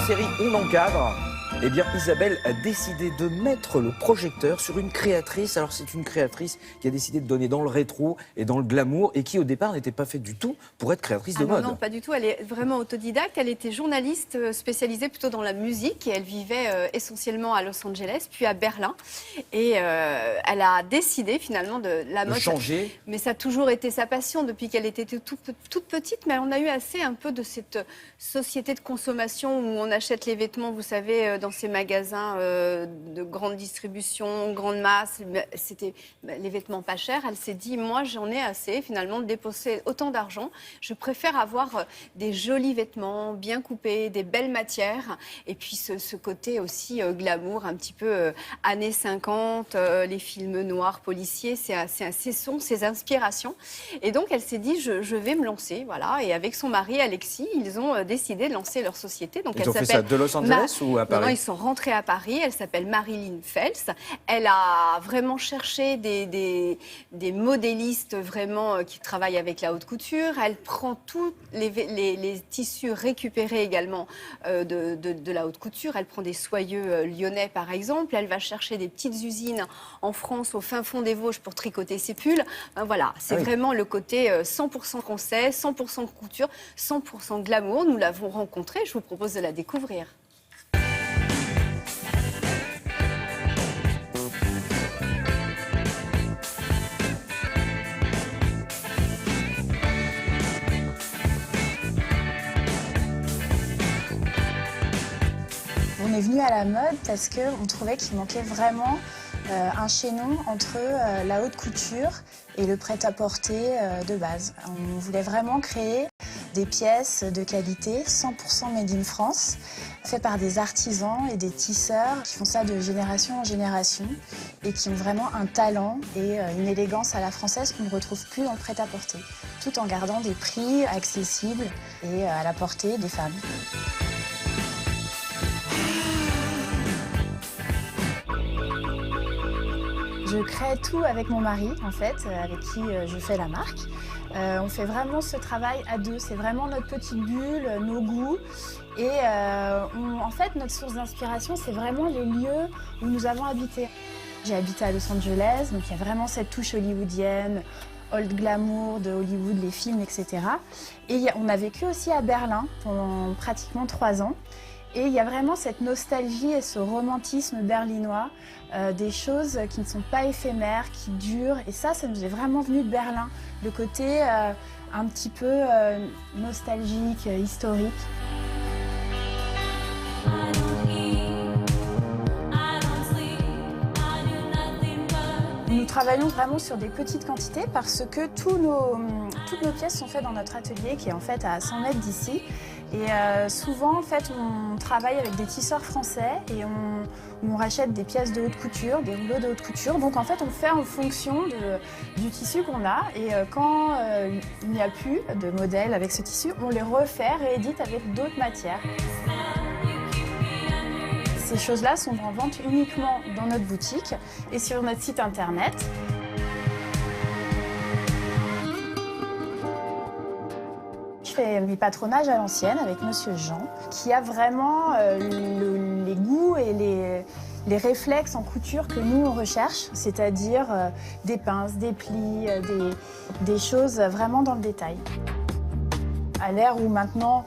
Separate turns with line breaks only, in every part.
série On encadre, eh bien Isabelle a décidé de mettre le projecteur sur une créatrice. Alors c'est une créatrice qui a décidé de donner dans le rétro et dans le glamour et qui au départ n'était pas faite du tout pour être créatrice de mode.
Non, pas du tout. Elle est vraiment autodidacte. Elle était journaliste spécialisée plutôt dans la musique et elle vivait essentiellement à Los Angeles puis à Berlin. Et elle a décidé finalement de la mode.
Changer.
Mais ça a toujours été sa passion depuis qu'elle était toute petite. Mais on a eu assez un peu de cette société de consommation où on achète les vêtements, vous savez, dans ces magasins de grande distribution, grande masse. C'était les vêtements pas chers. Elle s'est dit, moi j'en ai assez finalement de dépenser autant d'argent. Je préfère avoir des jolis vêtements, bien coupés, des belles matières. Et puis ce côté aussi glamour, un petit peu années 50, les films noirs, policiers, ce sont ses inspirations. Et donc elle s'est dit, je vais me lancer. Voilà. Et avec son mari Alexis, ils ont décidé de lancer leur société. Donc
ils ont fait ça de Los Angeles ou à Paris?
Non, ils sont rentrés à Paris. Elle s'appelle Marilyn Fels. Elle a vraiment cherché des modélistes vraiment qui travaillent avec la haute couture. Elle prend tous les tissus récupérés également de la haute couture. Elle prend des soyeux lyonnais par exemple. Elle va chercher des petites usines en France, au fin fond des Vosges, pour tricoter ses pulls. Voilà, c'est vraiment le côté 100% français, 100% couture, 100% glamour. Nous l'avons rencontrée. Je vous propose de la découvrir.
On est venu à la mode parce qu'on trouvait qu'il manquait vraiment un chaînon entre la haute couture et le prêt-à-porter de base. On voulait vraiment créer des pièces de qualité 100% made in France, faites par des artisans et des tisseurs qui font ça de génération en génération et qui ont vraiment un talent et une élégance à la française qu'on ne retrouve plus dans le prêt-à-porter, tout en gardant des prix accessibles et à la portée des femmes. Je crée tout avec mon mari, en fait, avec qui je fais la marque. On fait vraiment ce travail à deux. C'est vraiment notre petite bulle, nos goûts. Et en fait, notre source d'inspiration, c'est vraiment les lieux où nous avons habité. J'ai habité à Los Angeles, donc il y a vraiment cette touche hollywoodienne, old glamour de Hollywood, les films, etc. Et on a vécu aussi à Berlin pendant pratiquement 3 ans. Et il y a vraiment cette nostalgie et ce romantisme berlinois, des choses qui ne sont pas éphémères, qui durent. Et ça nous est vraiment venu de Berlin, le côté un petit peu nostalgique, historique. Nous travaillons vraiment sur des petites quantités parce que toutes nos pièces sont faites dans notre atelier qui est en fait à 100 mètres d'ici. Et souvent, en fait, on travaille avec des tisseurs français et on rachète des pièces de haute couture, des rouleaux de haute couture. Donc, en fait, on fait en fonction du tissu qu'on a. Et quand il n'y a plus de modèles avec ce tissu, on les refait, réédite avec d'autres matières. Ces choses-là sont en vente uniquement dans notre boutique et sur notre site internet. Je fais mes patronages à l'ancienne avec Monsieur Jean, qui a vraiment les goûts et les réflexes en couture que nous on recherche, c'est-à-dire des pinces, des plis, des choses vraiment dans le détail. À l'ère où maintenant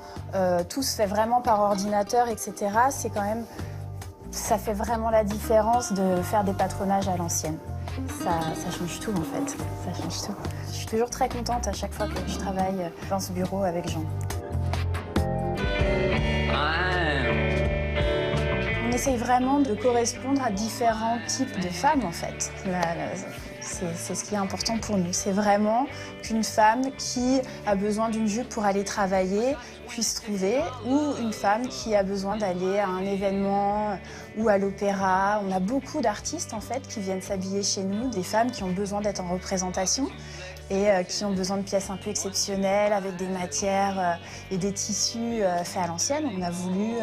tout se fait vraiment par ordinateur, etc., c'est quand même, ça fait vraiment la différence de faire des patronages à l'ancienne. Ça change tout en fait, ça change tout. Je suis toujours très contente à chaque fois que je travaille dans ce bureau avec Jean. On essaye vraiment de correspondre à différents types de femmes en fait. C'est ce qui est important pour nous. C'est vraiment qu'une femme qui a besoin d'une jupe pour aller travailler puisse trouver, ou une femme qui a besoin d'aller à un événement ou à l'opéra. On a beaucoup d'artistes en fait qui viennent s'habiller chez nous, des femmes qui ont besoin d'être en représentation et qui ont besoin de pièces un peu exceptionnelles avec des matières et des tissus faits à l'ancienne. On a voulu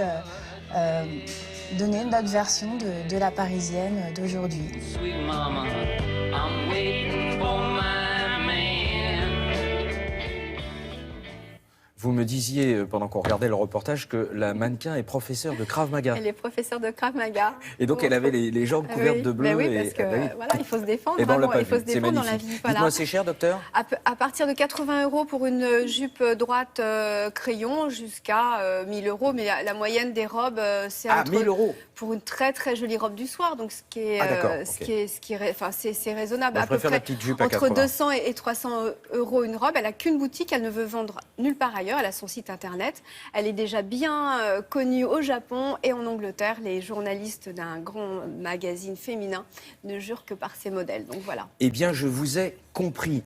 donner notre version de la parisienne d'aujourd'hui.
Vous me me disiez, pendant qu'on regardait le reportage, que la mannequin est professeure de Krav Maga.
Elle est professeure de Krav Maga.
Et donc, elle avait les jambes couvertes de bleu.
Oui,
et,
parce que voilà, il faut se défendre.
Et ben, on l'a
vraiment,
pas
il faut
vu.
se
C'est
défendre dans la
magnifique.
vie. Voilà.
Dites-moi, c'est cher, docteur?
À partir de 80 € pour une jupe droite crayon jusqu'à 1000 €. Mais la moyenne des robes, c'est
Ah,
entre
1000 €.
pour une très très jolie robe du soir. Donc ce qui est,
Ah, d'accord,
enfin c'est raisonnable.
Moi, je
à peu
préfère la
près
petite jupe à
entre
80.
200 et 300 € une robe. Elle a qu'une boutique. Elle ne veut vendre nulle part ailleurs. Elle a son site internet. Elle est déjà bien connue au Japon et en Angleterre. Les journalistes d'un grand magazine féminin ne jurent que par ses modèles. Donc voilà.
Eh bien, je vous ai compris.